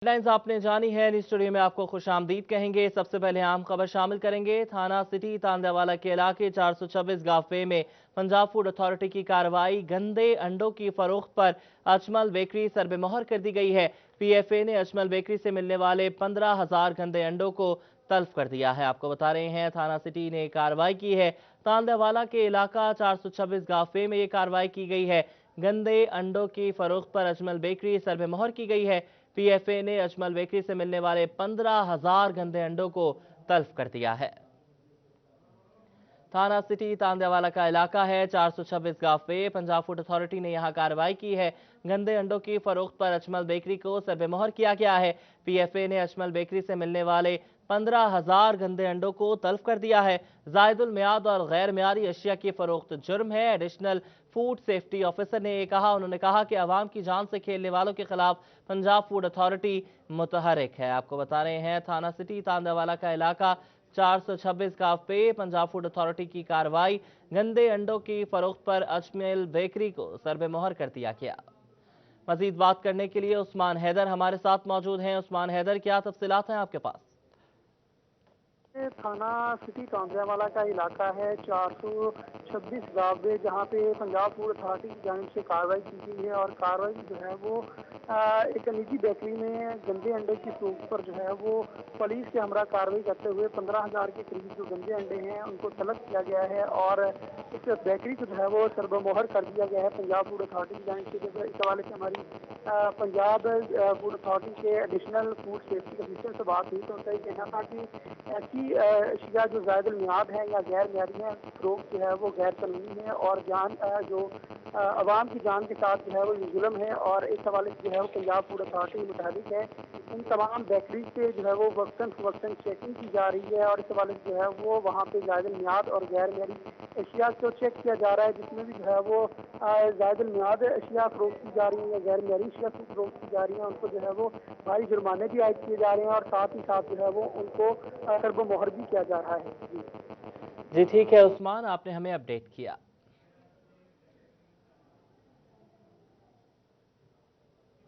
Headlines आपने जानी है। न्यूज़ स्टूडियो में आपको खुशामदीद कहेंगे। सबसे पहले आम खबर शामिल करेंगे। थाना सिटी तांदावाला के इलाके 426 गांव में पंजाब फूड अथॉरिटी की कार्रवाई। गंदे अंडों की फरोख्त पर अजमल बेकरी सरबेमोहर कर दी गई है। पीएफए ने अजमल बेकरी से मिलने वाले 15,000 गंदे अंडों को तल्फ कर दिया है। आपको बता रहे हैं थाना सिटी ने कार्रवाई की है। तांदावाला के इलाका 426 गांव में ये कार्रवाई की गई है। गंदे अंडों की फरोख्त पर अजमल बेकरी सरबेमोहर की गई है। पीएफए ने अजमल बेकरी से मिलने वाले 15,000 गंदे अंडों को तल्फ कर दिया है। थाना सिटी तांदेवाला का इलाका है। 426 गांव पे पंजाब फूड अथॉरिटी ने यहां कार्रवाई की है। गंदे अंडों की फरोख्त पर अजमल बेकरी को सरबेमोहर किया गया है। पीएफए ने अजमल बेकरी से मिलने वाले 15,000 गंदे अंडों को तल्फ कर दिया है। जायदुल मियाद और गैर मियारी अशिया की फरोख्त जुर्म है। एडिशनल फूड सेफ्टी ऑफिसर ने कहा, उन्होंने कहा कि अवाम की जान से खेलने वालों के खिलाफ पंजाब फूड अथॉरिटी मुतहरिक है। आपको बता रहे हैं थाना सिटी तांदावाला का इलाका 426 गांव पे पंजाब फूड अथॉरिटी की कार्रवाई। गंदे अंडों की फरोख्त पर अजमल बेकरी को सरबेमोहर कर दिया गया। मजीद बात करने के लिए उस्मान हैदर हमारे साथ मौजूद हैं। उस्मान हैदर, क्या तफसीलात हैं आपके पास? थाना सिटी तांदावाला का इलाका है। 426 गांव जहां पे पंजाब फूड अथॉरिटी की जानिब से कार्रवाई की गई है और कार्रवाई जो है वो एक निजी बेकरी में गंदे अंडे की फरोख्त पर जो है वो पुलिस के हमरा कार्रवाई करते हुए 15,000 के करीब जो गंदे अंडे हैं उनको तलब किया गया है और इस बेकरी को जो है वो सरबमोहर कर दिया गया है पंजाब फूड अथॉरिटी की जानिब से। इस हवाले से हमारी पंजाब फूड अथॉरिटी के एडिशनल फूड सेफ्टी ऑफिसर से बात हुई तो उनका ये कहना था कि ऐसी अशिया जो जायदुल मियाद है या गैर मियादी है फरोख्त जो है वो गैर कानूनी है और जान जो अवाम की जान के साथ जो है वो ये जुल्म है और इस हवाले से जो है वो पंजाब फूड अथॉरिटी मुताबिक है। इन तमाम बेकरी से जो है वो वक्तन फवक्तन चेकिंग की जा रही है और इस हवाले से जो है वो वहाँ पे जायदुल मियाद और गैर मियादी अशिया को चेक किया जा रहा है, जिसमें भी जो है वो जायदुल मियाद अशिया फरोख्त की जा रही है या गैर मियादी अशिया फरोख्त की जा रही है उनको जो है वो भारी जुर्माने भी आयद किए जा रहे हैं और साथ ही साथ जो है वो उनको सरबमोहर भी किया जा रहा है। जी ठीक है उस्मान, आपने हमें अपडेट किया।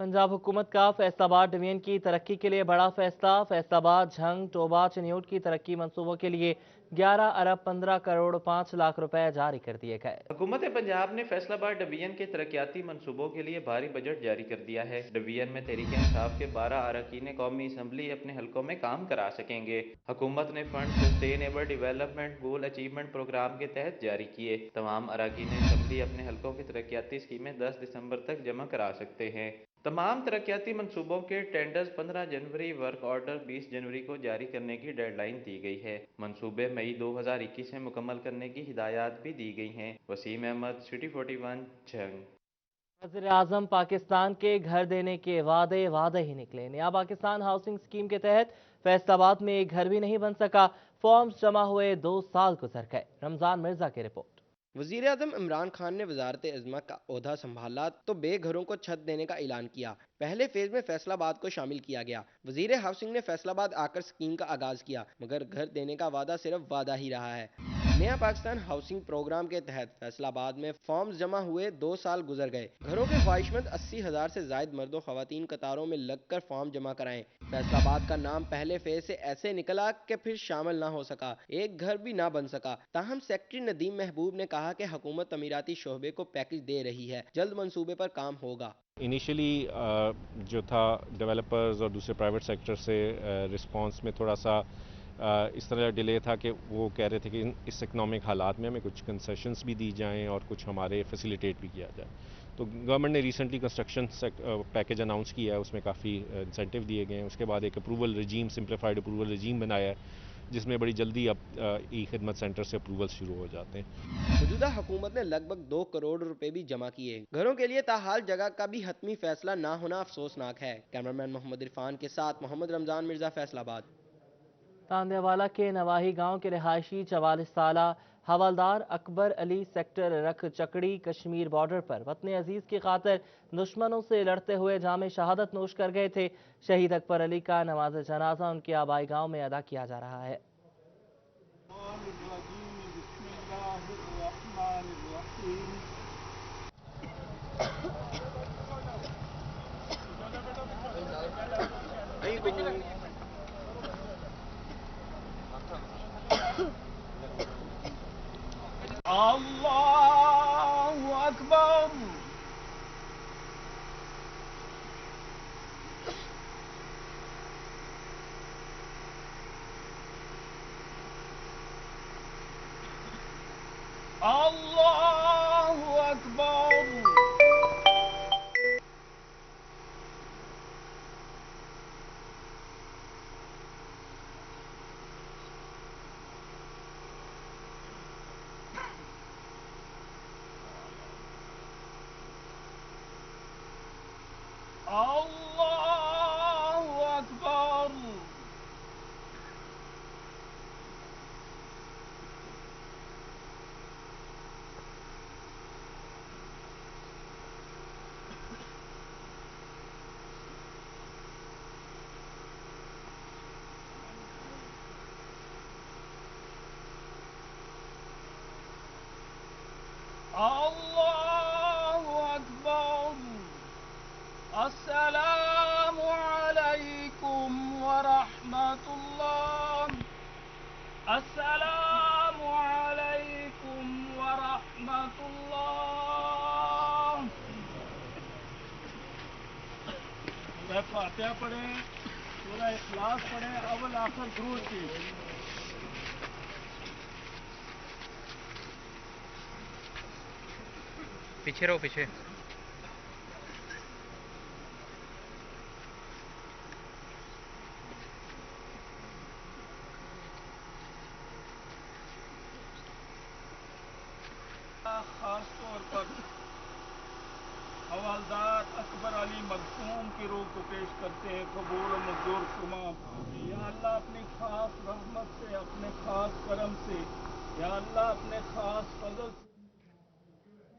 पंजाब हुकूमत का फैसलाबाद डिवीजन की तरक्की के लिए बड़ा फैसला। फैसलाबाद, झंग, टोबा, चन्यूट की तरक्की मंसूबों के लिए 11 अरब 15 करोड़ 5 लाख रुपए जारी कर दिए गए। हुकूमत पंजाब ने फैसलाबाद डिवीजन के तरक्याती मंसूबों के लिए भारी बजट जारी कर दिया है। डिवीजन में तहरीक इंसाफ के 12 अरकान कौमी असम्बली अपने हलकों में काम करा सकेंगे। हुकूमत ने fund sustainable development goal achievement programme के तहत जारी किए। तमाम अरकान असम्बली अपने हलकों की तरक्याती स्कीमें 10 दिसंबर तक जमा करा सकते हैं। तमाम तरक्याती मंसूबों के टेंडर्स 15 जनवरी, वर्क ऑर्डर 20 जनवरी को जारी करने की डेडलाइन दी गई है। मंसूबे मई 2021 में मुकम्मल करने की हिदायत भी दी गई हैं। वसीम अहमद, सिटी 41, झंग। वज़ीर आज़म पाकिस्तान के घर देने के वादे ही निकले। नया पाकिस्तान हाउसिंग स्कीम के तहत फैसलाबाद में एक घर भी नहीं बन सका। फॉर्म्स जमा हुए 2 साल गुजर गए। रमजान मिर्जा की रिपोर्ट। वज़ीर आज़म इमरान खान ने वज़ारत अज़्मा का ओहदा संभाला तो बेघरों को छत देने का ऐलान किया। पहले फेज में फैसलाबाद को शामिल किया गया। वज़ीर हाउसिंग ने फैसलाबाद आकर स्कीम का आगाज किया, मगर घर देने का वादा सिर्फ वादा ही रहा है। नया पाकिस्तान हाउसिंग प्रोग्राम के तहत फैसलाबाद में फॉर्म्स जमा हुए 2 साल गुजर गए। घरों के ख्वाहिशमंद 80,000 से जायद मर्दों खवातीन कतारों में लगकर फॉर्म जमा कराएं। फैसलाबाद का नाम पहले फेज से ऐसे निकला कि फिर शामिल ना हो सका, एक घर भी ना बन सका। ताहम सेक्रेटरी नदीम महबूब ने कहा कि हुकूमत अमीराती शोबे को पैकेज दे रही है, जल्द मंसूबे पर काम होगा। इनिशियली जो था डेवलपर्स और दूसरे प्राइवेट सेक्टर से रिस्पांस में थोड़ा सा इस तरह डिले था कि वो कह रहे थे कि इस इकनॉमिक हालात में हमें कुछ कंसेशंस भी दी जाएं और कुछ हमारे फैसिलिटेट भी किया जाए। तो गवर्नमेंट ने रिसेंटली कंस्ट्रक्शन पैकेज अनाउंस किया है, उसमें काफ़ी इंसेंटिव दिए गए हैं। उसके बाद एक अप्रूवल रजीम, सिंप्लीफाइड अप्रूवल रजीम बनाया है, जिसमें बड़ी जल्दी अब ई खिदमत सेंटर से अप्रूवल शुरू हो जाते हैं। मौजूदा हुकूमत ने लगभग 2 करोड़ रुपए भी जमा किए। घरों के लिए ताहाल जगह का भी हतमी फैसला ना होना अफसोसनाक है। कैमरामैन मोहम्मद इरफान के साथ मोहम्मद रमजान मिर्जा, फैसलाबाद। तांदेवाला के नवाही गांव के रिहायशी 44 साला हवलदार अकबर अली सेक्टर रख चकड़ी कश्मीर बॉर्डर पर वतन अजीज की खातिर दुश्मनों से लड़ते हुए जामे शहादत नोश कर गए थे। शहीद अकबर अली का नमाज जनाजा उनके आबाई गांव में अदा किया जा रहा है। अल्लाहु अकबर। अल्लाहु अकबर। अल्लाहु अकबर। अल्लाहु अकबर। अस्सलामु अलैकुम व रहमतुल्लाह। अस्सलामु अलैकुम व रहमतुल्लाह। सूरह फातिहा पढ़ें, सूरह इखलास पढ़ें, अव्वल आखिर दुरूद की। पीछे रहो, पीछे। खास तौर पर हवालदार अकबर अली मरहूम की रूह को पेश करते हैं, कबूल और मंजूर फरमा। या अल्लाह अपनी खास रहमत से, अपने खास करम से, या अल्लाह अपने खास फजल से।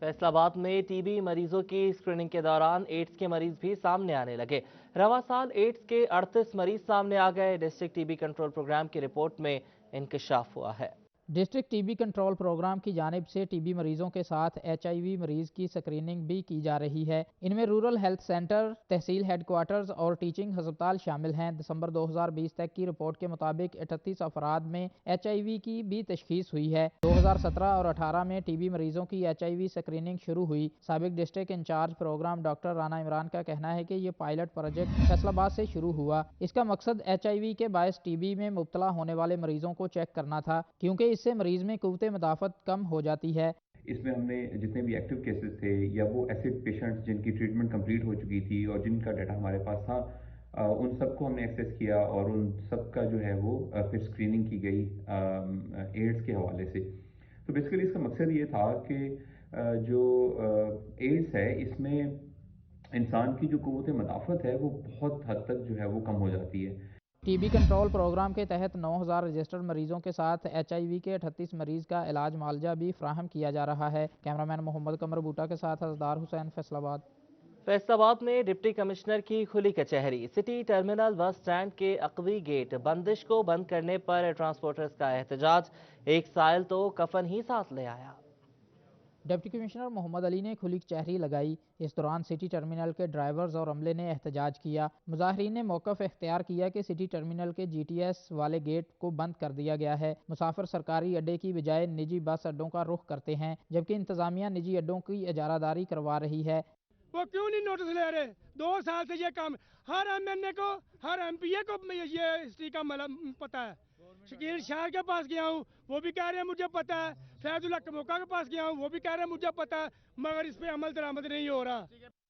फैसलाबाद में टीबी मरीजों की स्क्रीनिंग के दौरान एड्स के मरीज भी सामने आने लगे। रवा साल एड्स के 38 मरीज सामने आ गए। डिस्ट्रिक्ट टीबी कंट्रोल प्रोग्राम की रिपोर्ट में इंकशाफ हुआ है। डिस्ट्रिक्ट टीबी कंट्रोल प्रोग्राम की जानिब से टीबी मरीजों के साथ HIV मरीज की स्क्रीनिंग भी की जा रही है। इनमें रूरल हेल्थ सेंटर, तहसील हेडक्वार्टर्स और टीचिंग हस्पताल शामिल हैं। दिसंबर 2020 तक की रिपोर्ट के मुताबिक 38 अफराद में HIV की भी तशखीस हुई है। 2017 और 18 में टीबी मरीजों की HIV स्क्रीनिंग शुरू हुई। साबिक district in charge programme doctor Rana Imran का कहना है कि ये पायलट प्रोजेक्ट फैसलाबाद से शुरू हुआ। इसका मकसद HIV के बायस टीबी में मुब्तला होने वाले मरीजों को चेक करना था, क्योंकि इससे मरीज में कुव्वत मदाफत कम हो जाती है। इसमें हमने जितने भी एक्टिव केसेस थे या वो ऐसे पेशेंट्स जिनकी ट्रीटमेंट कंप्लीट हो चुकी थी और जिनका डाटा हमारे पास था, उन सबको हमने एक्सेस किया और उन सब का जो है वो फिर स्क्रीनिंग की गई एड्स के हवाले से। तो बेसिकली इसका मकसद ये था कि जो एड्स है इसमें इंसान की जो कुव्वत मदाफत है वो बहुत हद तक जो है वो कम हो जाती है। टीबी कंट्रोल प्रोग्राम के तहत 9000 रजिस्टर्ड मरीजों के साथ HIV के 38 मरीज का इलाज मालजा भी फ्राहम किया जा रहा है। कैमरामैन मोहम्मद कमर बूटा के साथ हसदार हुसैन, फैसलाबाद। फैसलाबाद में डिप्टी कमिश्नर की खुली कचहरी। सिटी टर्मिनल बस स्टैंड के अकवी गेट बंदिश को बंद करने पर ट्रांसपोर्टर्स का एहतजाज। एक साइल तो कफन ही साथ ले आया। डिप्टी कमिश्नर मोहम्मद अली ने खुली कचहरी लगाई। इस दौरान सिटी टर्मिनल के ड्राइवर्स और अमले ने एहतजाज किया। मुजाहरीन ने मौक़िफ़ इख्तियार किया कि सिटी टर्मिनल के GTS वाले गेट को बंद कर दिया गया है। मुसाफिर सरकारी अड्डे की बजाय निजी बस अड्डों का रुख करते हैं, जबकि इंतजामिया निजी अड्डों की इजारादारी करवा रही है। वो क्यों नहीं नोटिस ले रहे? 2 साल से ये काम हर MNA को, हर MPA को ये हिस्ट्री का मतलब पता है। शकील शाह के पास गया हूँ, वो भी कह रहे हैं मुझे पता है। फैजुल्ला कमोका के पास गया हूँ, वो भी कह रहे हैं मुझे पता है, मगर इस पे अमल दरामद नहीं हो रहा।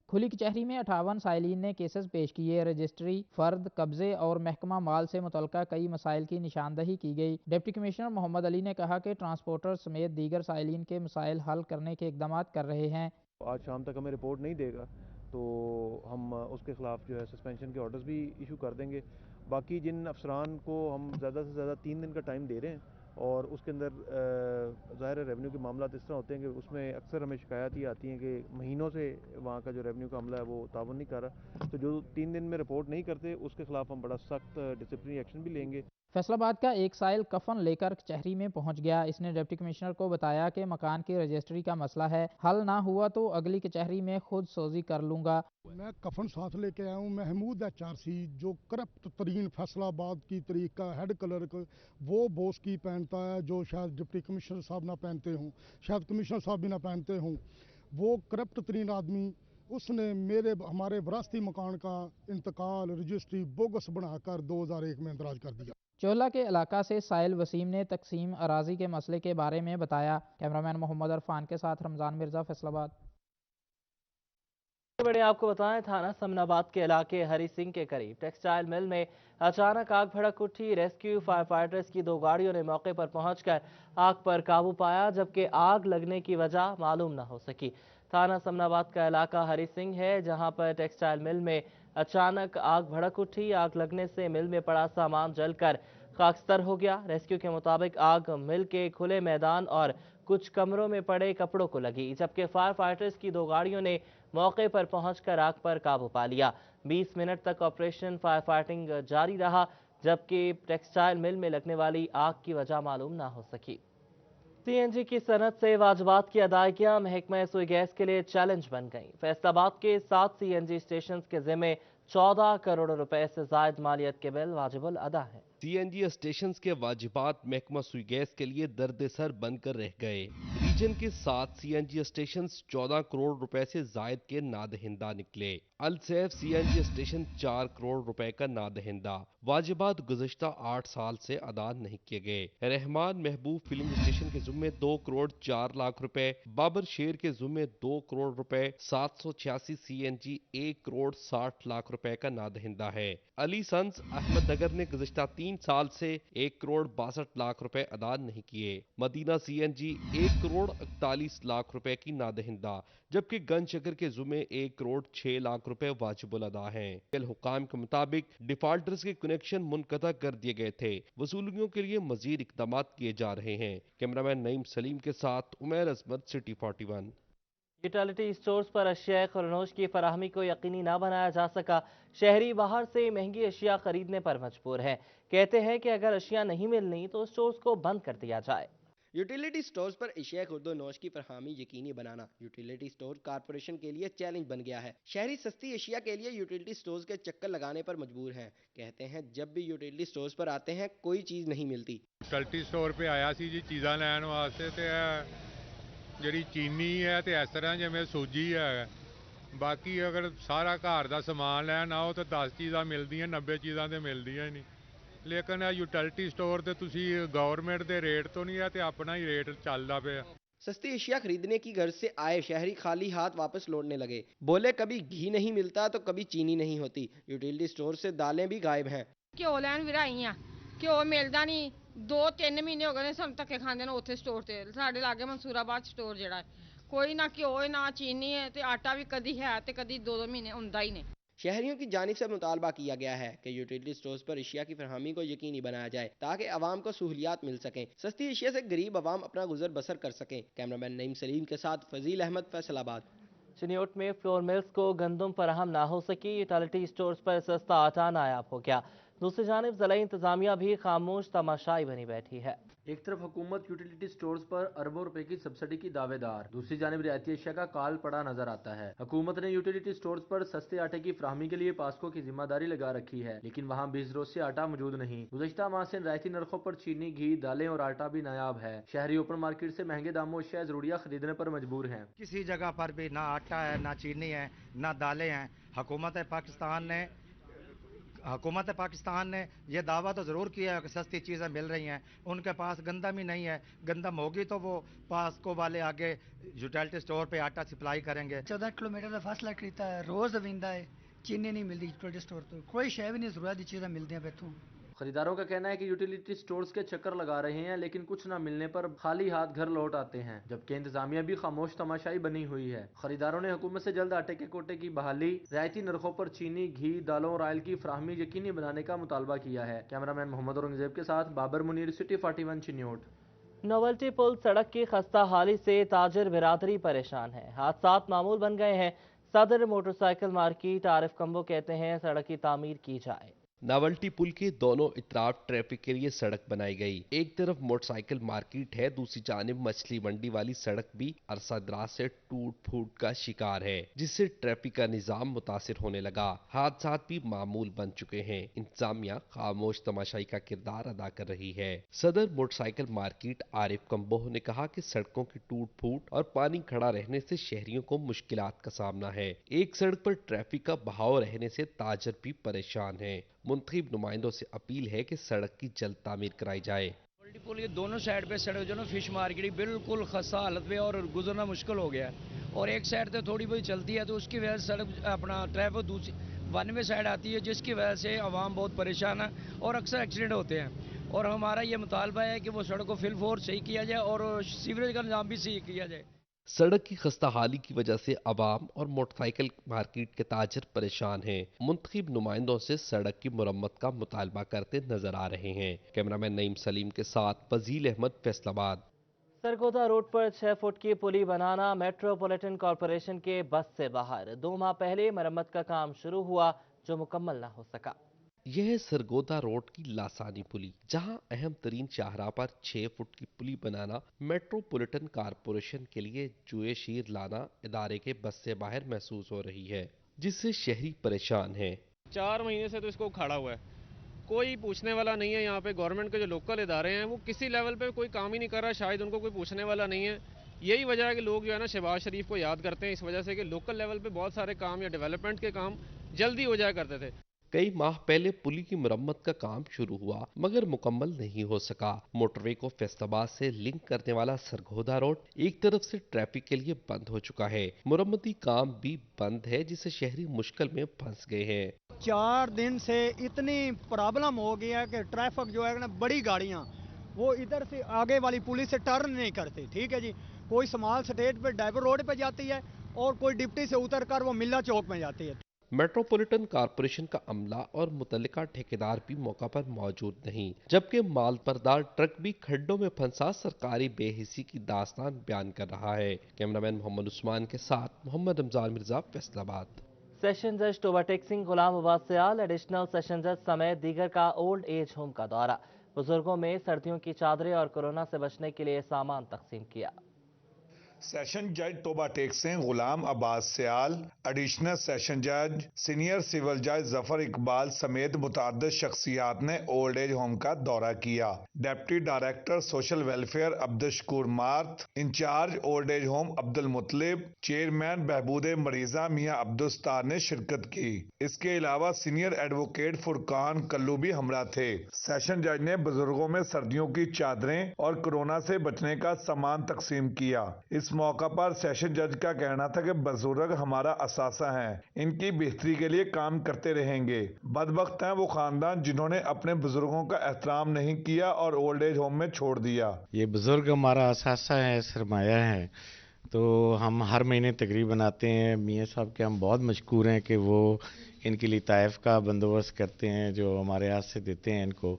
खुली कचहरी में 58 साइलिन ने केसेस पेश किए। रजिस्ट्री, फर्द, कब्जे और महकमा माल से मुतल्लिका कई मसाइल की निशानदही की गई। डिप्टी कमिश्नर मोहम्मद अली ने कहा कि ट्रांसपोर्टर समेत दीगर साइलिन के मसाइल हल करने के इकदाम कर रहे हैं। आज शाम तक हमें रिपोर्ट नहीं देगा तो हम उसके ख़िलाफ़ जो है सस्पेंशन के ऑर्डर्स भी इशू कर देंगे। बाकी जिन अफसरान को हम ज़्यादा से ज़्यादा 3 दिन का टाइम दे रहे हैं और उसके अंदर ज़ाहिर रेवेन्यू के मामला इस तरह होते हैं कि उसमें अक्सर हमें शिकायत ये आती हैं कि महीनों से वहाँ का जो रेवेन्यू का अमला है वो तावन नहीं कर रहा। तो जो 3 दिन में रिपोर्ट नहीं करते उसके ख़िलाफ़ हम बड़ा सख्त डिसिप्लिनरी एक्शन भी लेंगे। फैसलाबाद का एक साइल कफन लेकर कचहरी में पहुंच गया। इसने डिप्टी कमिश्नर को बताया कि मकान की रजिस्ट्री का मसला है, हल ना हुआ तो अगली कचहरी में खुद सोजी कर लूंगा। मैं कफन साथ लेके आया हूँ। महमूद HRC जो करप्ट तरीन फैसलाबाद की तरीका हेड क्लर्क, वो बॉस की पहनता है जो शायद डिप्टी कमिश्नर साहब ना पहनते हों, शायद कमिश्नर साहब भी ना पहनते हों। वो करप्ट तरीन आदमी, उसने हमारे विरासती मकान का इंतकाल रजिस्ट्री बोगस बनाकर 2001 में इंदराज कर दिया। चोला के इलाका से साहिल वसीम ने तकसीम अराजी के मसले के बारे में बताया। कैमरामैन मोहम्मद अरफान के साथ रमजान मिर्जा, फैसलाबाद। बड़े आपको बताएं, थाना समनाबाद के इलाके हरी सिंह के करीब टेक्सटाइल मिल में अचानक आग भड़क उठी। रेस्क्यू फायर फाइटर्स की 2 गाड़ियों ने मौके पर पहुंचकर आग पर काबू पाया, जबकि आग लगने की वजह मालूम न हो सकी। थाना समनाबाद का इलाका हरी सिंह है, जहां पर टेक्सटाइल मिल में अचानक आग भड़क उठी। आग लगने से मिल में पड़ा सामान जलकर खाकस्तर हो गया। रेस्क्यू के मुताबिक आग मिल के खुले मैदान और कुछ कमरों में पड़े कपड़ों को लगी, जबकि फायर फाइटर्स की 2 गाड़ियों ने मौके पर पहुंचकर आग पर काबू पा लिया। 20 मिनट तक ऑपरेशन फायर फाइटिंग जारी रहा, जबकि टेक्सटाइल मिल में लगने वाली आग की वजह मालूम ना हो सकी। CNG की सनत से वाजिबात की अदायगियां महकमा सुई गैस के लिए चैलेंज बन गई। फैसलाबाद के 7 CNG स्टेशन के जिम्मे 14 करोड़ रुपए से जायद मालियत के बिल वाजिबुल अदा हैं। CNG स्टेशन के वाजिबात महकमा सुई गैस के लिए दर्द-ए-सर बनकर रह गए। रीजन के 7 CNG स्टेशन 14 करोड़ रुपए से जायद के नादहिंदा निकले। अल-सैफ CNG स्टेशन 4 करोड़ रुपए का नादहिंदा। वाजिबात गुज़श्ता 8 साल से अदा नहीं किए गए। रहमान महबूब फिलिंग स्टेशन के जुम्मे 2 करोड़ 4 लाख रुपए, बाबर शेर के जुम्मे 2 करोड़ रुपए, 786 CNG 1 करोड़ 60 लाख रुपए का नादहिंदा है। अली सन्स अहमद नगर ने गुज़श्ता 3 साल से 1 करोड़ 62 लाख रुपए अदा नहीं किए। मदीना CNG 1 करोड़ 41 लाख रुपए की नादहिंदा, जबकि गंज शकर के जुम्मे 1 करोड़ 6 लाख रुपए वाजिबुल अदा हैं। हुकाम के मुताबिक डिफॉल्टर्स के कनेक्शन मुनक़ता कर दिए गए थे। वसूलियों के लिए मजीद इक़दाम किए जा रहे हैं। कैमरामैन नईम सलीम के साथ उमैर अजमत, सिटी 41। यूटिलिटी स्टोर्स पर अशिया खुरनोश की फराहमी को यकीनी ना बनाया जा सका। शहरी बाहर से महंगी अशिया खरीदने पर मजबूर हैं। कहते हैं कि अगर अशिया नहीं मिलनी तो स्टोर्स को बंद कर दिया जाए। यूटिलिटी स्टोर्स पर अशिया खुर्दोनोश की फरहमी यकीनी बनाना यूटिलिटी स्टोर कॉर्पोरेशन के लिए चैलेंज बन गया है। शहरी सस्ती अशिया के लिए यूटिलिटी स्टोर्स के चक्कर लगाने पर मजबूर हैं। कहते हैं जब भी यूटिलिटी स्टोर्स पर आते हैं कोई चीज़ नहीं मिलती। यूटिलिटी स्टोर पे आया सी जी चीज़ां लैन वास्ते ते ਜਿਹੜੀ चीनी है तो इस तरह जिवें सूजी है। बाकी अगर सारा घर का समान लैन आओ तो 10 चीज़ां मिलदियां, 90 चीज़ां तो मिलदियां ही नहीं। लेकिन यूटिलिटी स्टोर ते तुसी गवर्नमेंट के रेट तो नहीं है तो अपना ही रेट चलता पे। सस्ती अशिया खरीदने की गर्ज से आए शहरी खाली हाथ वापस लौटने लगे। बोले कभी घी नहीं मिलता तो कभी चीनी नहीं होती। यूटिलिटी स्टोर से दालें भी गायब हैं। घ्यो लैन भी आई हैं, घ्यो मिलता नहीं। 2-3 महीने हो गए ने सब धक्के खांदे ने उत्थे स्टोर ते। साडे लागे मंसूराबाद स्टोर जेड़ा है कोई ना घ्यो है ना चीनी है ते आटा भी कदी है ते कदी 2-2 महीने हुंदा ही नहीं। शहरियों की जानिब से मुतालबा किया गया है कि यूटिलिटी स्टोर्स पर अशिया की फरहमी को यकीनी बनाया जाए ताकि आवाम को सहूलियात मिल सकें। सस्ती अशिया से गरीब आवाम अपना गुजर बसर कर सकें। कैमरामैन नईम सलीम के साथ फजील अहमद, फैसलाबाद। चिन्योट में फ्लोर मिल्स को गंदम फराहम ना हो सकी। यूटिलिटी स्टोर्स पर सस्ता आटा नायाब हो गया। दूसरी जानिब ज़िला इंतजामिया भी खामोश तमाशाई बनी बैठी है। एक तरफ हुकूमत यूटिलिटी स्टोर्स पर अरबों रुपए की सब्सिडी की दावेदार, दूसरी जानिब रियायती अशिया का काल पड़ा नजर आता है। हुकूमत ने यूटिलिटी स्टोर्स पर सस्ते आटे की फराहमी के लिए पास्को की जिम्मेदारी लगा रखी है, लेकिन वहाँ 20 रोज से आटा मौजूद नहीं। गुज़श्ता माह से रियायती नरखों पर चीनी, घी, दालें और आटा भी नायाब है। शहरी ओपन मार्केट से महंगे दामों अशिया जरूरिया खरीदने पर मजबूर हैं। किसी जगह पर भी ना आटा है, ना चीनी है, ना दालें हैं। हुकूमत पाकिस्तान ने यह दावा तो ज़रूर किया है कि सस्ती चीज़ें मिल रही हैं। उनके पास गंदम ही नहीं है। गंदम होगी तो वो पास्को वाले आगे यूटिलिटी स्टोर पे आटा सप्लाई करेंगे। 14 किलोमीटर का फासला खरीदता है, रोज़ विंदा है। चीनी नहीं मिलती यूटिलिटी स्टोर तो कोई शय भी नहीं, ज़रूरत की चीज़ें मिलती हैं बेतू। खरीदारों का कहना है कि यूटिलिटी स्टोर्स के चक्कर लगा रहे हैं, लेकिन कुछ न मिलने पर खाली हाथ घर लौट आते हैं, जबकि इंतजामिया भी खामोश तमाशाई बनी हुई है। खरीदारों ने हुकूमत से जल्द आटे के कोटे की बहाली, रियायती नरखों पर चीनी, घी, दालों और ऑयल की फराहमी यकीनी बनाने का मुतालबा किया है। कैमरामैन मोहम्मद औरंगजेब के साथ बाबर मुनीर, सिटी 41, चिन्योट। नोवेल्टी पुल सड़क की खस्ता हाली से ताजिर बिरादरी परेशान है। हादसात मामूल बन गए हैं। सदर मोटरसाइकिल मार्केट आरिफ कंबो कहते हैं सड़क की तामीर की जाए। नावल्टी पुल के दोनों इतराफ ट्रैफिक के लिए सड़क बनाई गई। एक तरफ मोटरसाइकिल मार्केट है, दूसरी जानिब मछली मंडी वाली सड़क भी अरसा दराज से टूट फूट का शिकार है, जिससे ट्रैफिक का निजाम मुतासिर होने लगा। हादसात भी मामूल बन चुके हैं। इंतजामिया खामोश तमाशाई का किरदार अदा कर रही है। सदर मोटरसाइकिल मार्केट आरिफ कंबोह ने कहा कि सड़कों की टूट फूट और पानी खड़ा रहने से शहरियों को मुश्किलात का सामना है। एक सड़क पर ट्रैफिक का बहाव रहने से ताजर भी परेशान है। मुंतखब नुमाइंदों से अपील है कि सड़क की जल्द तामीर कराई जाए। पुल के दोनों साइड पे सड़क जो ना फिश मार्केट बिल्कुल खस्ता हालत में और गुजरना मुश्किल हो गया है, और एक साइड तो थोड़ी बहुत चलती है तो उसकी वजह से सड़क अपना ट्रैफिक दूसरी वन वे साइड आती है, जिसकी वजह से आवाम बहुत परेशान है और अक्सर एक्सीडेंट होते हैं। और हमारा ये मुतालबा है कि वो सड़क को फिल फोर सही किया जाए और सीवरेज का निजाम भी सही किया जाए। सड़क की खस्ताहाली की वजह से अवाम और मोटरसाइकिल मार्केट के ताजर परेशान हैं। मुंतखब नुमाइंदों से सड़क की मुरम्मत का मुतालबा करते नजर आ रहे हैं। कैमरामैन नईम सलीम के साथ फजील अहमद, फैसलाबाद। सरगोदा रोड पर 6 फुट की पुली बनाना मेट्रोपॉलिटन कॉरपोरेशन के बस से बाहर। 2 माह पहले मरम्मत का काम शुरू हुआ जो मुकम्मल न हो सका। यह सरगोदा रोड की लासानी पुली, जहां अहम तरीन शाहराह पर 6 फुट की पुली बनाना मेट्रोपॉलिटन कॉरपोरेशन के लिए जुए शीर लाना इदारे के बस से बाहर महसूस हो रही है, जिससे शहरी परेशान हैं। 4 महीने से तो इसको खड़ा हुआ है, कोई पूछने वाला नहीं है। यहाँ पे गवर्नमेंट के जो लोकल इदारे हैं वो किसी लेवल पे कोई काम ही नहीं कर रहा, शायद उनको कोई पूछने वाला नहीं है। यही वजह है कि लोग जो है ना शहबाज शरीफ को याद करते हैं, इस वजह से कि लोकल लेवल पे बहुत सारे काम या डेवलपमेंट के काम जल्दी हो जाया करते थे। कई माह पहले पुली की मुरम्मत का काम शुरू हुआ मगर मुकम्मल नहीं हो सका। मोटरवे को फैसलाबाद से लिंक करने वाला सरगोदा रोड एक तरफ से ट्रैफिक के लिए बंद हो चुका है। मुरम्मती काम भी बंद है, जिससे शहरी मुश्किल में फंस गए हैं। 4 दिन से इतनी प्रॉब्लम हो गई है कि ट्रैफिक जो है ना, बड़ी गाड़ियां वो इधर से आगे वाली पुलिस से टर्न नहीं करती। ठीक है जी, कोई स्मॉल स्टेट पे डाइवर रोड पे जाती है और कोई डिप्टी से उतर कर वो मिल्ला चौक में जाती है। मेट्रोपॉलिटन कॉरपोरेशन का अमला और मुतल्लिका ठेकेदार भी मौका पर मौजूद नहीं, जबकि मालबरदार ट्रक भी खड्डों में फंसा सरकारी बेहिसी की दास्तान बयान कर रहा है। कैमरामैन मोहम्मद उस्मान के साथ मोहम्मद रमजान मिर्जा, फैसलाबाद। सेशन जज तोबा टेक सिंह, गुलाम अब्बास सयाल, एडिशनल सेशन जज समेत दीगर का ओल्ड एज होम का दौरा। बुजुर्गों में सर्दियों की चादरें और कोरोना से बचने के लिए सामान तकसीम किया। सेशन जज तोबा टेक सिंह, गुलाम अब्बास सयाल, एडिशनल सेशन जज, सीनियर सिविल जज जफर इकबाल समेत मुतअद्दिद शख्सियात ने ओल्ड एज होम का दौरा किया। Deputy director social welfare Abdul मार्थ, in charge old age home Abdul Mutalib, chairman बहबूद मरीजा मियां अब्दुस्तार ने शिरकत की। इसके अलावा सीनियर एडवोकेट फुरकान कल्लू भी हमरा थे। सेशन जज ने बुजुर्गों में सर्दियों की चादरें और कोरोना से बचने का सामान तकसीम किया। इस मौका पर सेशन जज का कहना था कि बुजुर्ग हमारा असासा हैं, इनकी बेहतरी के लिए काम करते रहेंगे। बदबख्त हैं वो खानदान जिन्होंने अपने बुजुर्गों का एहतराम नहीं किया और ओल्ड एज होम में छोड़ दिया। ये बुजुर्ग हमारा असासा है, सरमाया है, तो हम हर महीने तकरीबन आते हैं। मियाँ साहब के हम बहुत मशकूर हैं कि वो इनके लिए ताइफ का बंदोबस्त करते हैं, जो हमारे हाथ से देते हैं इनको।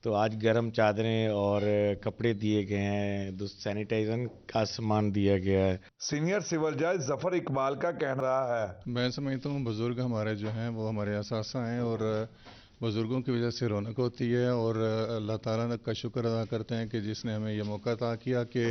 तो आज गर्म चादरें और कपड़े दिए गए हैं, सैनिटाइजर का सामान दिया गया है। सीनियर सिविल जज जफर इकबाल का कहना रहा है, मैं समझता हूँ बुजुर्ग हमारे जो हैं वो हमारे असासा हैं और बुजुर्गों की वजह से रौनक होती है और अल्लाह ताला का शुक्र अदा करते हैं कि जिसने हमें ये मौका अता किया कि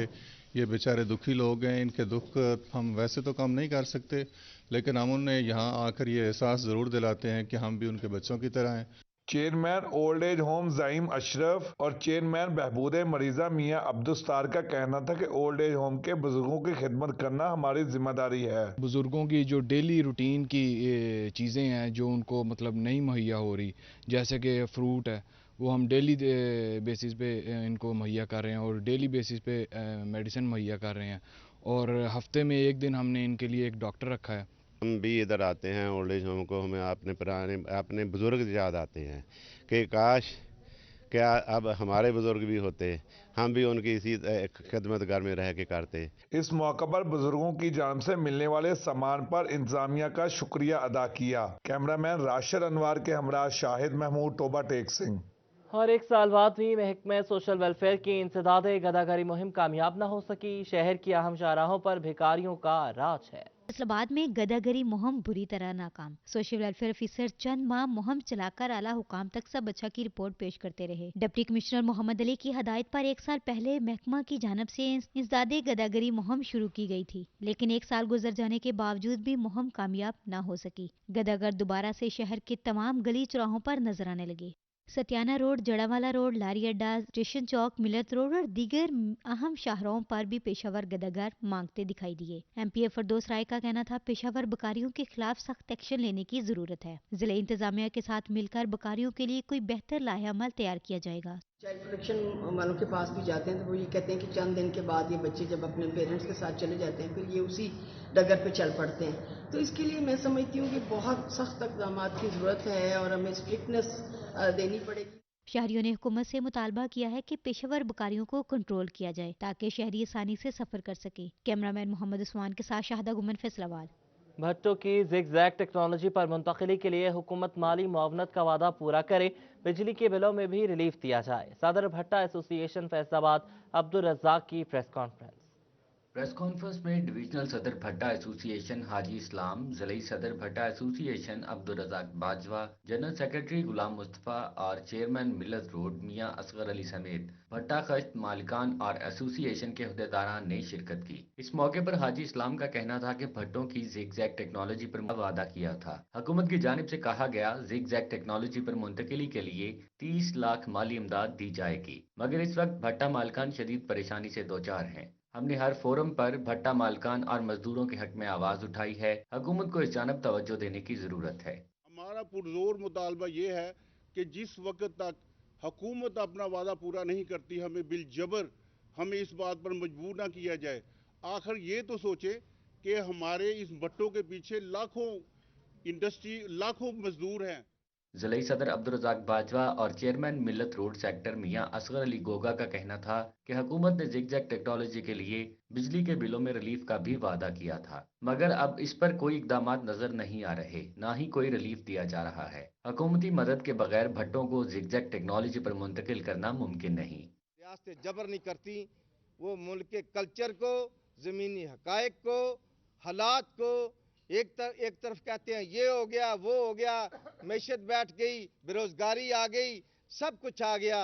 ये बेचारे दुखी लोग हैं, इनके दुख हम वैसे तो कम नहीं कर सकते, लेकिन हम उन्हें यहाँ आकर ये एहसास ज़रूर दिलाते हैं कि हम भी उनके बच्चों की तरह हैं। Chairman old age home Zaeem Ashraf और चेयरमैन बहबूद मरीजा मियां अब्दुस्तार का कहना था कि ओल्ड एज होम के बुजुर्गों की खिदमत करना हमारी जिम्मेदारी है। बुजुर्गों की जो डेली रूटीन की चीज़ें हैं जो उनको मतलब नहीं मुहैया हो रही, जैसे कि फ्रूट है वो हम डेली बेसिस पे इनको मुहैया कर रहे हैं और डेली बेसिस पे मेडिसिन मुहैया कर रहे हैं, और हफ्ते में एक दिन हमने इनके लिए एक डॉक्टर रखा है। हम भी इधर आते हैं ओल्ड एज होम को, हमें अपने बुजुर्ग याद आते हैं कि काश क्या अब हमारे बुजुर्ग भी होते, हम भी उनकी इसी खिदमतगार में रह के करते। इस मौका पर बुजुर्गों की जानिब से मिलने वाले सामान पर इंतजामिया का शुक्रिया अदा किया। कैमरामैन राशिद अनवार के हमरा शाहिद महमूद, तोबा टेक सिंह। और 1 साल बाद भी महकमे सोशल वेलफेयर की इंसदाद गदागरी मुहिम कामयाब न हो सकी। शहर की अहम शाहराहों पर भिखारियों का राज है। फैसलाबाद में गदागरी मुहिम बुरी तरह नाकाम। सोशल वेलफेयर ऑफिसर चंद माह मुहिम चलाकर आला हुकाम तक सब अच्छा की रिपोर्ट पेश करते रहे। डिप्टी कमिश्नर मोहम्मद अली की हदायत पर 1 साल पहले महकमा की जानब से इंसदादे गदागरी मुहिम शुरू की गई थी, लेकिन 1 साल गुजर जाने के बावजूद भी मुहिम कामयाब न हो सकी। गदागर दोबारा से शहर के तमाम गली चौराहों पर नजर आने लगे। सत्याना रोड, जड़ावाला रोड, लारी अड्डा, स्टेशन चौक, मिलत रोड और दीगर अहम शाहराहों पर भी पेशावर गदागर मांगते दिखाई दिए। MPA फरदौस राय का कहना था पेशावर बकारियों के खिलाफ सख्त एक्शन लेने की जरूरत है। जिला इंतजामिया के साथ मिलकर बकारियों के लिए कोई बेहतर लाहेअमल तैयार किया जाएगा। चाइल्ड प्रोटेक्शन वालों के पास भी जाते हैं तो वो ये कहते हैं कि चंद दिन के बाद ये बच्चे जब अपने पेरेंट्स के साथ चले जाते हैं फिर ये उसी डगर पे चल पड़ते हैं। तो इसके लिए मैं समझती हूँ कि बहुत सख्त इक़दाम की ज़रूरत है और हमें स्ट्रिक्टनेस देनी पड़ेगी। शहरियों ने हुकूमत से मुतालबा किया है कि पेशेवर बकारियों को कंट्रोल किया जाए ताकि शहरी आसानी से सफर कर सके। कैमरामैन मोहम्मद उस्मान के साथ शाहदा गुमन, फैसलाबाद। भट्टों की ज़िगज़ैग टेक्नोलॉजी पर मुंतकिली के लिए हुकूमत माली मुआवनत का वादा पूरा करे, बिजली के बिलों में भी रिलीफ दिया जाए। सदर भट्टा एसोसिएशन फैसलाबाद अब्दुल रज़ाक की प्रेस कॉन्फ्रेंस। प्रेस कॉन्फ्रेंस में डिवीजनल सदर भट्टा एसोसिएशन हाजी इस्लाम, ज़िली सदर भट्टा association Abdul Razzaq Bajwa, general secretary Ghulam Mustafa और चेयरमैन मिलत रोड मियां असगर अली समेत भट्टा खश्त मालिकान और एसोसिएशन के अहदेदारान ने शिरकत की। इस मौके पर हाजी इस्लाम का कहना था कि भट्टों की ज़िगज़ैग टेक्नोलॉजी पर वादा किया था। हुकूमत की जानिब से कहा गया ज़िगज़ैग टेक्नोलॉजी पर मुंतकिली के लिए 30 लाख माली इमदाद दी जाएगी, मगर इस वक्त भट्टा मालिकान शदीद परेशानी से दो चार हैं। हमने हर फोरम पर भट्टा मालिकान और मजदूरों के हक में आवाज उठाई है। हुकूमत को इस जानब तवज्जो देने की जरूरत है। हमारा पुरजोर मुतालबा ये है कि जिस वक्त तक हुकूमत अपना वादा पूरा नहीं करती, हमें बिल जबर हमें इस बात पर मजबूर ना किया जाए। आखिर ये तो सोचे कि हमारे इस भट्टों के पीछे लाखों इंडस्ट्री, लाखों मजदूर हैं। ज़िली सदर अब्दुल रज़ाक बाजवा और चेयरमैन मिलत रोड सेक्टर मियां असगर अली गोगा का कहना था कि हुकूमत ने ज़िगज़ैग टेक्नोलॉजी के लिए बिजली के बिलों में रिलीफ का भी वादा किया था, मगर अब इस पर कोई इकदाम नजर नहीं आ रहे, ना ही कोई रिलीफ दिया जा रहा है। हुकूमती मदद के बगैर भट्टों को ज़िगज़ैग टेक्नोलॉजी पर मुंतकिल करना मुमकिन नहीं। रियासतें जबर नहीं करती, वो मुल्क के कल्चर को, ज़मीनी हकायक को, हालात को एक तरफ कहते हैं ये हो गया वो हो गया, मैशत बैठ गई, बेरोजगारी आ गई, सब कुछ आ गया,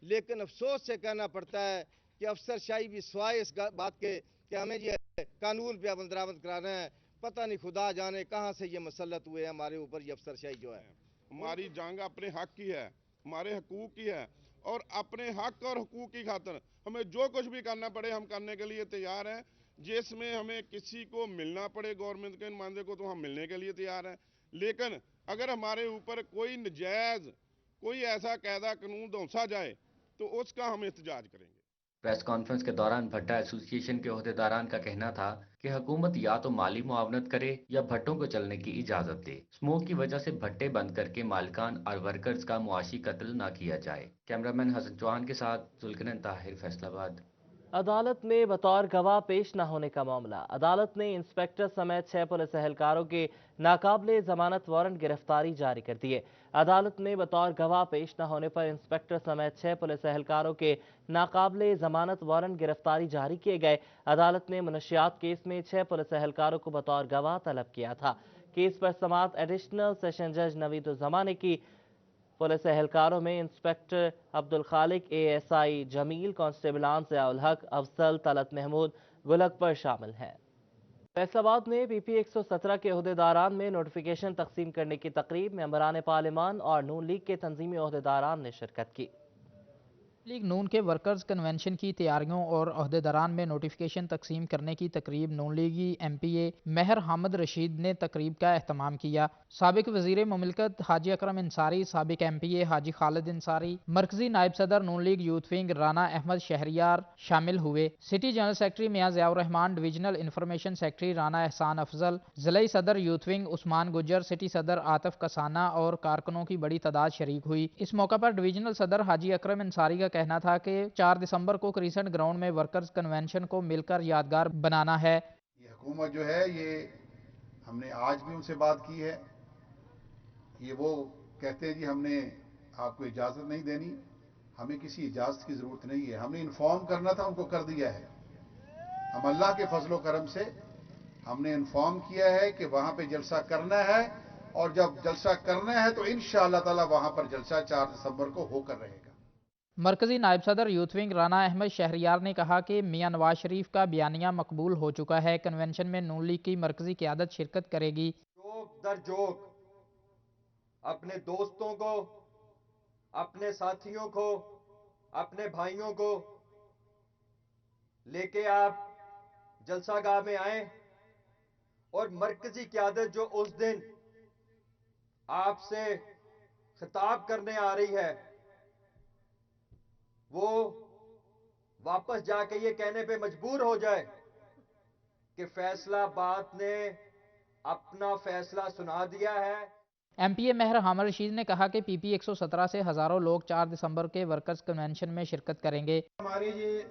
लेकिन अफसोस से कहना पड़ता है कि अफसरशाही भी स्वाय इस बात के कि हमें ये कानून पे अमल दरामद कराना है। पता नहीं खुदा जाने कहाँ से ये मसलत हुए हैं हमारे ऊपर, ये अफसरशाही जो है। हमारी जंग अपने हक की है, हमारे हकूक की है, और अपने हक और हकूक की खातिर हमें जो कुछ भी करना पड़े हम करने के लिए तैयार हैं। जिसमें हमें किसी को मिलना पड़े गवर्नमेंट के नुमाइंदे को, तो हम मिलने के लिए तैयार हैं, लेकिन अगर हमारे ऊपर कोई नजायज कोई ऐसा कायदा कानून धौंसा जाए तो उसका हम एहतजाज करेंगे। प्रेस कॉन्फ्रेंस के दौरान भट्टा एसोसिएशन के अहदेदारान का कहना था कि हुकूमत या तो माली मुआवनत करे या भट्टों को चलने की इजाजत दे। स्मोक की वजह से भट्टे बंद करके मालिकान और वर्कर्स का मुआशी कत्ल न किया जाए। कैमरामैन हसन चौहान के साथ जुल्करन ताहिर, फैसलाबाद। अदालत में बतौर गवाह पेश न होने का मामला। अदालत ने इंस्पेक्टर समेत 6 पुलिस एहलकारों के नाकाबिले जमानत वारंट गिरफ्तारी जारी कर दिए। अदालत में बतौर गवाह पेश न होने पर इंस्पेक्टर समेत 6 पुलिस एहलकारों के नाकाबिले जमानत वारंट गिरफ्तारी जारी किए गए। अदालत ने मुनशियात केस में 6 पुलिस एहलकारों को बतौर गवाह तलब किया था। केस पर समाअत एडिशनल सेशन जज नवीदुज़्ज़मान ने की। पुलिस एहलकारों में इंस्पेक्टर अब्दुल खालिक, ASI जमील, कांस्टेबल ज़ियाउल हक, अफजल, तलत महमूद, गुल अकबर शामिल हैं। फैसलाबाद में PP 117 के अहदेदारान में नोटिफिकेशन तकसीम करने की तकरीब में मेंबरान पार्लिमान और नून लीग के तंजीमी अहदेदारान ने शिरकत की। लीग नून के वर्कर्स कन्वेंशन की तैयारियों और अहदेदारान में नोटिफिकेशन तकसीम करने की तकरीब नून लीगी MPA महर हामिद रशीद ने तकरीब का एहतमाम किया। साबिक वजीर मुमलिकत हाजी अकरम इंसारी, साबिक MPA हाजी खालिद इंसारी, मरकजी नायब सदर Noon league youth wing Rana Ahmad Shahryar शामिल हुए। City general secretary Mian Ziaur Rehman, divisional information secretary Rana Ehsan Afzal, ज़िले सदर यूथ विंग उस्मान गुजर, सिटी सदर आतिफ कसाना और कारकुनों की बड़ी तादाद शरीक हुई। इस मौका पर डिविजनल सदर हाजी अकरम इंसारी का कहना था कि 4 दिसंबर को क्रिसेंट ग्राउंड में वर्कर्स कन्वेंशन को मिलकर यादगार बनाना है। ये हुकूमत जो है, ये हमने आज भी उनसे बात की है। ये वो कहते हैं जी हमने आपको इजाज़त नहीं देनी, हमें किसी इजाज़त की ज़रूरत नहीं है, हमने इन्फॉर्म करना था, उनको कर दिया है। हम अल्लाह के फजलो करम से ہم نے انفارم کیا ہے کہ وہاں پہ جلسہ کرنا ہے، اور جب جلسہ کرنا ہے تو انشاءاللہ تعالی وہاں پر جلسہ 4 دسمبر کو ہو کر رہے گا۔ مرکزی نائب صدر یوتھ ونگ رانا احمد شہریار نے کہا کہ میاں نواز شریف کا بیانیہ مقبول ہو چکا ہے۔ کنونشن میں نون لیگ کی مرکزی قیادت شرکت کرے گی۔ جوک در جوک اپنے دوستوں کو، اپنے ساتھیوں کو، اپنے بھائیوں کو لے کے آپ جلسہ گاہ میں آئیں، اور مرکزی قیادت جو اس دن آپ سے خطاب کرنے آ رہی ہے، وہ واپس جا کے یہ کہنے پہ مجبور ہو جائے کہ فیصلہ آباد نے اپنا فیصلہ سنا دیا ہے۔ ایم پی اے مہر حامد رشید نے کہا کہ پی پی 117 سے ہزاروں لوگ 4 دسمبر کے ورکرز کنونشن میں شرکت کریں گے۔ ہماری یہ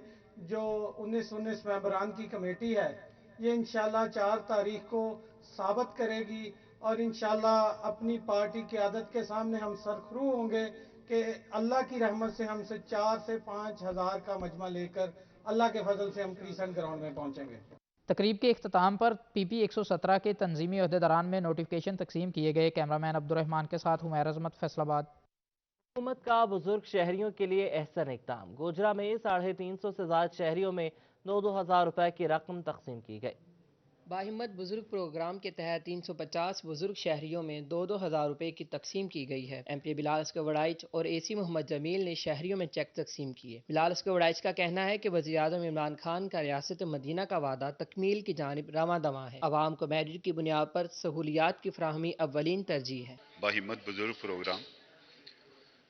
جو 19 ممبران کی کمیٹی ہے، یہ انشاءاللہ 4 تاریخ کو ثابت کرے گی، اور انشاءاللہ اپنی پارٹی قیادت کے سامنے ہم سرخرو ہوں گے کہ اللہ کی رحمت سے ہم سے 4 سے 5 ہزار کا مجمع لے کر اللہ کے فضل سے ہم کریسنٹ گراؤنڈ میں پہنچیں گے۔ تقریب کے اختتام پر پی پی 117 کے تنظیمی عہدیداران میں نوٹیفکیشن تقسیم کیے گئے۔ کیمرامین عبدالرحمان کے ساتھ حمیر عظمت، فیصل آباد۔ حکومت کا بزرگ شہریوں کے لیے احسن اقدام۔ گوجرا میں 350 سے زائد شہریوں میں 2-2 ہزار روپے کی رقم تقسیم کی گئی۔ باہمت بزرگ پروگرام کے تحت 350 بزرگ شہریوں میں 2-2 ہزار روپے کی تقسیم کی گئی ہے۔ ایم پی بلال اسکر وڑائچ اور اے سی محمد جمیل نے شہریوں میں چیک تقسیم کیے۔ بلال اسکر وڑائچ کا کہنا ہے کہ وزیر اعظم عمران خان کا ریاست مدینہ کا وعدہ تکمیل کی جانب رواں دواں ہے۔ عوام کو میرٹ کی بنیاد پر سہولیات کی فراہمی اولین ترجیح ہے۔ باہمت بزرگ پروگرام،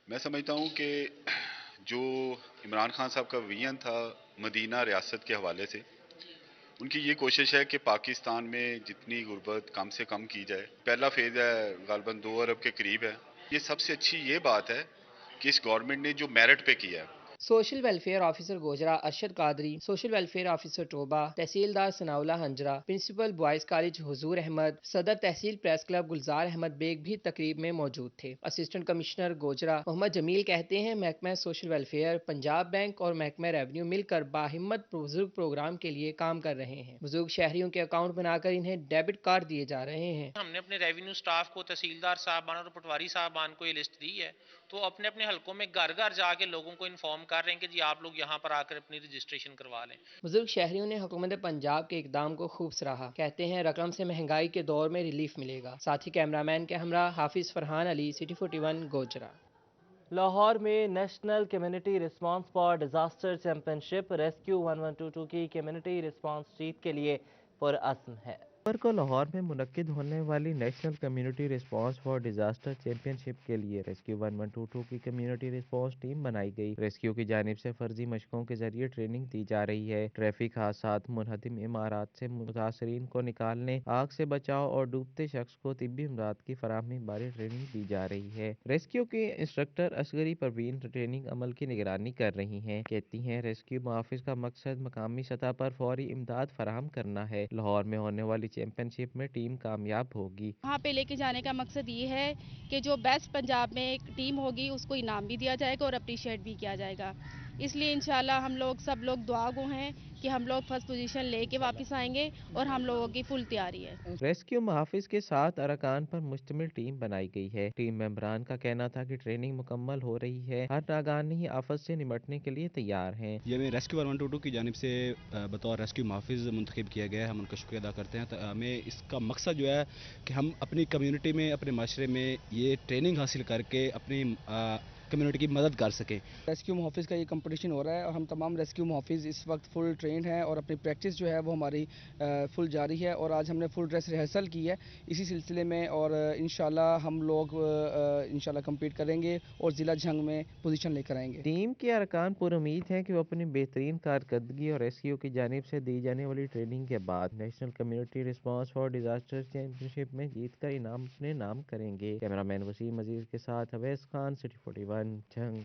میں سمجھتا ہوں کہ جو عمران خان صاحب کا ویژن تھا مدینہ ریاست کے حوالے سے، ان کی یہ کوشش ہے کہ پاکستان میں جتنی غربت کم سے کم کی جائے۔ پہلا فیز ہے، غالباً 2 ارب کے قریب ہے۔ یہ سب سے اچھی یہ بات ہے کہ اس گورنمنٹ نے جو میرٹ پہ کیا ہے۔ Social welfare officer Gojra Arshad Qadri, social welfare officer Toba, تحصیلدار Sanaullah Hanjra, principal boys college Huzoor Ahmad, صدر تحصیل پریس کلب گلزار احمد بیگ بھی تقریب میں موجود تھے۔ اسسٹنٹ کمشنر گوجرا محمد جمیل کہتے ہیں محکمہ سوشل ویلفیئر، پنجاب بینک اور محکمہ ریونیو مل کر باہمت بزرگ پروگرام کے لیے کام کر رہے ہیں۔ بزرگ شہریوں کے اکاؤنٹ بنا کر انہیں ڈیبٹ کارڈ دیے جا رہے ہیں۔ ہم نے اپنے ریونیو سٹاف کو، تحصیلدار صاحبان اور پٹواری صاحبان کو یہ لسٹ دی ہے، تو اپنے اپنے حلقوں میں گھر گھر جا کے لوگوں کو انفارم کر رہے ہیں کہ جی آپ لوگ یہاں پر آ کر اپنی رجسٹریشن کروا لیں۔ بزرگ شہریوں نے حکومت پنجاب کے اقدام کو خوب سراہا، کہتے ہیں رقم سے مہنگائی کے دور میں ریلیف ملے گا۔ ساتھ ہی کیمرامین کے ہمراہ حافظ فرحان علی، سٹی 41 گوجرا۔ لاہور میں national community response for disaster champion ship rescue 1122 کی کمیونٹی ریسپانس جیت کے لیے پرعزم ہے۔ اتوار کو لاہور میں منعقد ہونے والی national community response for disaster championship کے لیے ریسکیو 1122 کی کمیونٹی ریسپانس ٹیم بنائی گئی۔ ریسکیو کی جانب سے فرضی مشقوں کے ذریعے ٹریننگ دی جا رہی ہے۔ ٹریفک حادثات، منہدم عمارات سے متاثرین کو نکالنے، آگ سے بچاؤ اور ڈوبتے شخص کو طبی امداد کی فراہمی بارے ٹریننگ دی جا رہی ہے۔ ریسکیو کے انسٹرکٹر اصغری پروین ٹریننگ عمل کی نگرانی کر رہی ہیں۔ کہتی ہیں ریسکیو محافظ کا مقصد مقامی سطح پر فوری امداد فراہم کرنا ہے۔ لاہور میں ہونے والی چیمپئن شپ میں ٹیم کامیاب ہوگی۔ وہاں پہ لے کے جانے کا مقصد یہ ہے کہ جو بیسٹ پنجاب میں ایک ٹیم ہوگی اس کو انعام بھی دیا جائے گا اور اپریشیٹ بھی کیا جائے گا۔ اس لیے انشاءاللہ ہم لوگ سب لوگ دعا گو ہیں کہ ہم لوگ فرسٹ پوزیشن لے کے واپس آئیں گے، اور ہم لوگوں کی فل تیاری ہے۔ ریسکیو محافظ کے 7 ارکان پر مشتمل ٹیم بنائی گئی ہے۔ ٹیم ممبران کا کہنا تھا کہ ٹریننگ مکمل ہو رہی ہے، ہر ناگہانی آفت سے نمٹنے کے لیے تیار ہیں۔ یہ ہمیں ریسکیو 1122 کی جانب سے بطور ریسکیو محافظ منتخب کیا گیا ہے، ہم ان کا شکریہ ادا کرتے ہیں۔ ہمیں اس کا مقصد جو ہے کہ ہم اپنی کمیونٹی میں، اپنے معاشرے میں یہ ٹریننگ حاصل کر کے اپنی کمیونٹی کی مدد کر سکیں۔ ریسکیو محافظ کا یہ کمپٹیشن ہو رہا ہے اور ہم تمام ریسکیو محافظ اس وقت فل ٹرینڈ ہیں اور اپنی پریکٹس جو ہے وہ ہماری فل جاری ہے، اور آج ہم نے فل ڈریس ریہرسل کی ہے اسی سلسلے میں، اور انشاءاللہ ہم لوگ انشاءاللہ کمپیٹ کریں گے اور ضلع جھنگ میں پوزیشن لے کر آئیں گے۔ ٹیم کے ارکان پر امید ہیں کہ وہ اپنی بہترین کارکردگی اور ریسکیو کی جانب سے دی جانے والی ٹریننگ کے بعد national community response for disaster championship میں جیت کر انعام اپنے نام کریں گے۔ کیمرامین وسیم عزیز کے ساتھ Awais Khan, city 41 Jhang.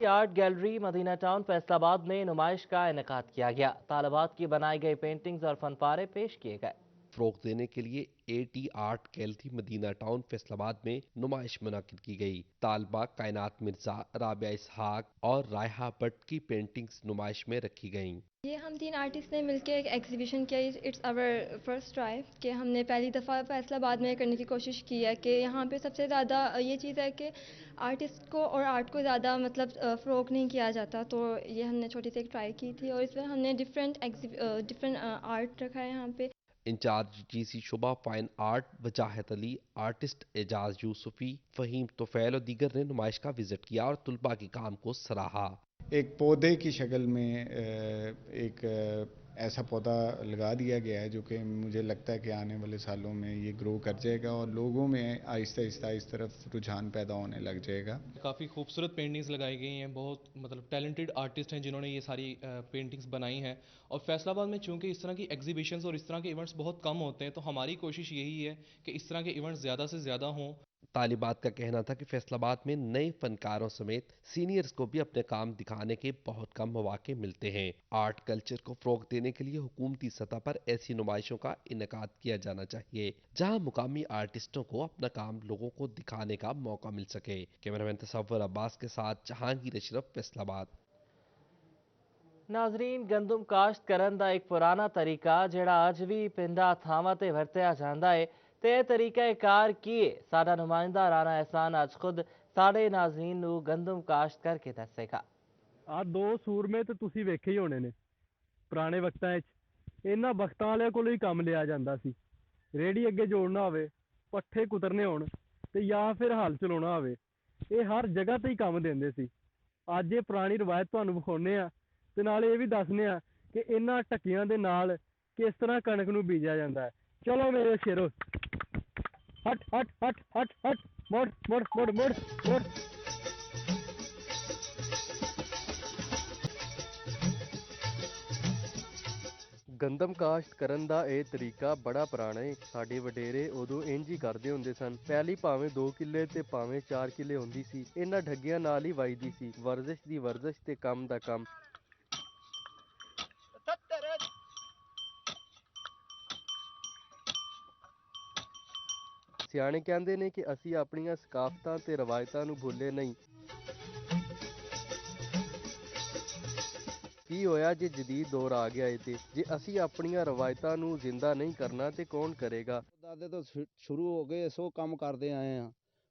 Art gallery Madina town Faisalabad میں نمائش کا انعقاد کیا گیا۔ طالبات کی بنائی گئی پینٹنگز اور فن پارے پیش کیے گئے۔ فروغ دینے کے لیے AT art gallery Madina town Faisalabad میں نمائش منعقد کی گئی۔ طالبہ کائنات مرزا، رابعہ اسحاق اور رائحہ بٹ کی پینٹنگز نمائش میں رکھی گئیں۔ یہ ہم 3 آرٹسٹ نے مل کے ایک ایگزیبیشن کیا، اٹس آور فرسٹ ٹرائی کہ ہم نے پہلی دفعہ فیصل آباد میں کرنے کی کوشش کی ہے کہ یہاں پہ سب سے زیادہ یہ چیز ہے کہ آرٹسٹ کو اور آرٹ کو زیادہ مطلب فروغ نہیں کیا جاتا، تو یہ ہم نے چھوٹی سی ایک ٹرائی کی تھی اور اس میں ہم نے ڈفرینٹ آرٹ رکھا ہے یہاں پہ۔ انچارج GC شعبہ فائن آرٹ وجاہت علی، آرٹسٹ اعجاز یوسفی، فہیم توفیل اور دیگر نے نمائش کا وزٹ کیا اور طلباء کے کام کو سراہا۔ ایک پودے کی شکل میں ایک ایسا پودا لگا دیا گیا ہے جو کہ مجھے لگتا ہے کہ آنے والے سالوں میں یہ گرو کر جائے گا اور لوگوں میں آہستہ آہستہ اس طرف رجحان پیدا ہونے لگ جائے گا۔ کافی خوبصورت پینٹنگز لگائی گئی ہیں، بہت مطلب ٹیلنٹڈ آرٹسٹ ہیں جنہوں نے یہ ساری پینٹنگز بنائی ہیں، اور فیصل آباد میں چونکہ اس طرح کی ایگزیبیشنز اور اس طرح کے ایونٹس بہت کم ہوتے ہیں تو ہماری کوشش یہی ہے کہ اس طرح کے ایونٹس زیادہ سے زیادہ ہوں۔ طالبات کا کہنا تھا کہ فیصل آباد میں نئے فنکاروں سمیت سینئرز کو بھی اپنے کام دکھانے کے بہت کم مواقع ملتے ہیں۔ آرٹ کلچر کو فروغ دینے کے لیے حکومتی سطح پر ایسی نمائشوں کا انعقاد کیا جانا چاہیے جہاں مقامی آرٹسٹوں کو اپنا کام لوگوں کو دکھانے کا موقع مل سکے۔ کیمرامین تصور عباس کے ساتھ جہانگیر اشرف، فیصل آباد۔ ਨਾਜ਼ਰੀਨ, ਗੰਦਮ ਕਾਸ਼ਤ ਕਰਨ ਦਾ ਇੱਕ ਪੁਰਾਣਾ ਤਰੀਕਾ ਜਿਹੜਾ ਅੱਜ ਵੀ ਪਿੰਡਾਂ ਥਾਵਾਂ ਤੇ ਵਰਤਿਆ ਜਾਂਦਾ ਹੈ ਤੇ ਇਹ ਤਰੀਕਾ ਕਾਰ ਕੀ ਹੈ, ਸਾਡਾ ਨੁਮਾਇੰਦਾ ਰਾਣਾ ਅਹਿਸਾਨ ਅੱਜ ਖੁਦ ਸਾਡੇ ਨਾਜ਼ਰੀਨ ਨੂੰ ਗੰਦਮ ਕਾਸ਼ਤ ਕਰਕੇ ਦੱਸੇਗਾ। ਆ 2 ਸੂਰਮੇ ਤੇ ਤੁਸੀਂ ਵੇਖੇ ਹੀ ਹੋਣੇ ਨੇ ਪੁਰਾਣੇ ਵਕਤਾਂ 'ਚ, ਇਹਨਾਂ ਵਕਤਾਂ ਵਾਲਿਆਂ ਕੋਲੋਂ ਹੀ ਕੰਮ ਲਿਆ ਜਾਂਦਾ ਸੀ। ਰੇੜੀ ਅੱਗੇ ਜੋੜਨਾ ਹੋਵੇ, ਪੱਠੇ ਕੁਤਰਨੇ ਹੋਣ ਤੇ ਜਾਂ ਫਿਰ ਹਲ ਚਲਾਉਣਾ ਹੋਵੇ, ਇਹ ਹਰ ਜਗ੍ਹਾ ਤੇ ਹੀ ਕੰਮ ਦਿੰਦੇ ਸੀ। ਅੱਜ ਇਹ ਪੁਰਾਣੀ ਰਵਾਇਤ ਤੁਹਾਨੂੰ ਵਿਖਾਉਂਦੇ ਆ ਤੇ ਨਾਲ ਇਹ ਵੀ ਦੱਸਦੇ ਆ ਕਿ ਇਹਨਾਂ ਢੱਕੀਆਂ ਦੇ ਨਾਲ ਕਿਸ ਤਰ੍ਹਾਂ ਕਣਕ ਨੂੰ ਬੀਜਿਆ ਜਾਂਦਾ ਹੈ। ਚਲੋ ਮੇਰੇ ਸ਼ੇਰੋ, ਹਟ ਹਟ ਹਟ ਹਟ ਹਟ, ਮੋੜ ਮੋੜ ਮੋੜ ਮੋੜ ਮੋੜ। ਗੰਦਮ ਕਾਸ਼ਤ ਕਰਨ ਦਾ ਇਹ ਤਰੀਕਾ ਬੜਾ ਪੁਰਾਣਾ ਹੈ। ਸਾਡੇ ਵਡੇਰੇ ਉਦੋਂ ਇੰਜ ਹੀ ਕਰਦੇ ਹੁੰਦੇ ਸਨ। ਪਹਿਲੀ ਭਾਵੇਂ 2 ਕਿੱਲੇ ਤੇ ਭਾਵੇਂ 4 ਕਿੱਲੇ ਹੁੰਦੀ ਸੀ, ਇਹਨਾਂ ਢੱਗੀਆਂ ਨਾਲ ਹੀ ਵਾਈਦੀ ਸੀ। ਵਰਜ਼ਸ਼ ਦੀ ਵਰਜ਼ਸ਼ ਤੇ ਕੰਮ ਦਾ ਕੰਮ। ਸਿਆਣੇ ਕਹਿੰਦੇ ਨੇ ਕਿ ਅਸੀਂ ਆਪਣੀਆਂ ਸਕਾਫਤਾਂ ਤੇ ਰਵਾਇਤਾਂ ਨੂੰ ਭੁੱਲੇ ਨਹੀਂ। ਕੀ ਹੋਇਆ ਜੇ ਜਦੀਦ ਦੌਰ ਆ ਗਿਆ ਏ ਤੇ ਜੇ ਅਸੀਂ ਆਪਣੀਆਂ ਰਵਾਇਤਾਂ ਨੂੰ ਜ਼ਿੰਦਾ ਨਹੀਂ ਕਰਨਾ ਤੇ ਕੌਣ ਕਰੇਗਾ। ਦਾਦੇ ਤੋਂ ਸ਼ੁਰੂ ਹੋ ਗਏ ਸੋ ਕੰਮ ਕਰਦੇ ਆਏ ਆ।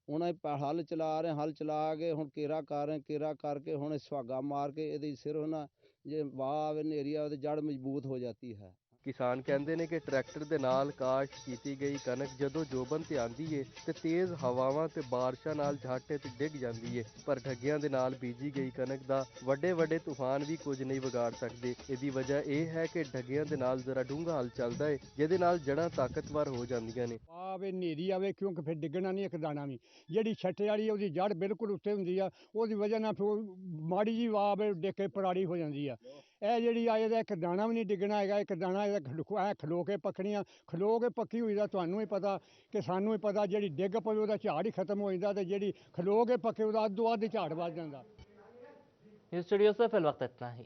ਹੁਣ ਹਲ ਚਲਾ ਰਹੇ, ਹਲ ਚਲਾ ਕੇ ਹੁਣ ਕੇਰਾ ਕਰ ਰਹੇ, ਕੇਰਾ ਕਰਕੇ ਹੁਣ ਸੁਹਾਗਾ ਮਾਰ ਕੇ ਇਹਦੀ ਸਿਰ ਨਾ ਜੇ ਵਾਹ ਆਵੇ ਹਨੇਰੀ ਆਵੇ ਤੇ ਜੜ ਮਜ਼ਬੂਤ ਹੋ ਜਾਂਦੀ ਹੈ। ਕਿਸਾਨ ਕਹਿੰਦੇ ਨੇ ਕਿ ਟਰੈਕਟਰ ਦੇ ਨਾਲ ਕਾਸ਼ਤ ਕੀਤੀ ਗਈ ਕਣਕ ਜਦੋਂ ਜੋਬਨ ਤੇ ਆਂਦੀ ਏ ਤੇ ਤੇਜ਼ ਹਵਾਵਾਂ ਤੇ ਬਾਰਿਸ਼ਾਂ ਨਾਲ ਝਾਟੇ ਤੇ ਡਿੱਗ ਜਾਂਦੀ ਏ, ਪਰ ਢੱਗਿਆਂ ਦੇ ਨਾਲ ਬੀਜੀ ਗਈ ਕਣਕ ਦਾ ਵੱਡੇ ਵੱਡੇ ਤੂਫਾਨ ਵੀ ਕੁਝ ਨਹੀਂ ਵਿਗਾੜ ਸਕਦੇ। ਇਹਦੀ ਵਜ੍ਹਾ ਇਹ ਹੈ ਕਿ ਢੱਗਿਆਂ ਦੇ ਨਾਲ ਜ਼ਰਾ ਡੂੰਘਾ ਹਲ ਚੱਲਦਾ ਏ, ਜਿਹਦੇ ਨਾਲ ਜੜ੍ਹਾਂ ਤਾਕਤਵਰ ਹੋ ਜਾਂਦੀਆਂ ਨੇ। ਆਵੇ ਹਨੇਰੀ ਆਵੇ ਕਿਉਂਕਿ ਫਿਰ ਡਿੱਗਣਾ ਨਹੀਂ ਇੱਕ ਦਾਣਾ ਵੀ। ਜਿਹੜੀ ਛੱਟੇ ਵਾਲੀ ਉਹਦੀ ਜੜ ਬਿਲਕੁਲ ਉੱਤੇ ਹੁੰਦੀ ਆ, ਉਹਦੀ ਵਜ੍ਹਾ ਨਾਲ ਫਿਰ ਮਾੜੀ ਜੀ ਵਾਹ ਆਵੇ ਡਿੱਗ ਕੇ ਪਰਾਲੀ ਹੋ ਜਾਂਦੀ ਆ। ਇਹ ਜਿਹੜੀ ਆ ਇਹਦਾ ਇੱਕ ਦਾਣਾ ਵੀ ਨਹੀਂ ਡਿੱਗਣਾ ਹੈਗਾ, ਇੱਕ ਦਾਣਾ ਇਹਦਾ ਐ ਖਲੋ ਕੇ ਪੱਕਣੀਆਂ, ਖਲੋ ਕੇ ਪੱਕੀ ਹੋਈ ਦਾ ਤੁਹਾਨੂੰ ਹੀ ਪਤਾ ਕਿ ਸਾਨੂੰ ਹੀ ਪਤਾ। ਜਿਹੜੀ ਡਿੱਗ ਪਵੇ ਉਹਦਾ ਝਾੜ ਹੀ ਖਤਮ ਹੋ ਜਾਂਦਾ ਤੇ ਜਿਹੜੀ ਖਲੋ ਕੇ ਪੱਕੇ ਉਹਦਾ ਅੱਧੋ ਅੱਧ ਝਾੜ ਵੱਧ ਜਾਂਦਾ। स्टूडियो से फिल वक्त इतना ही।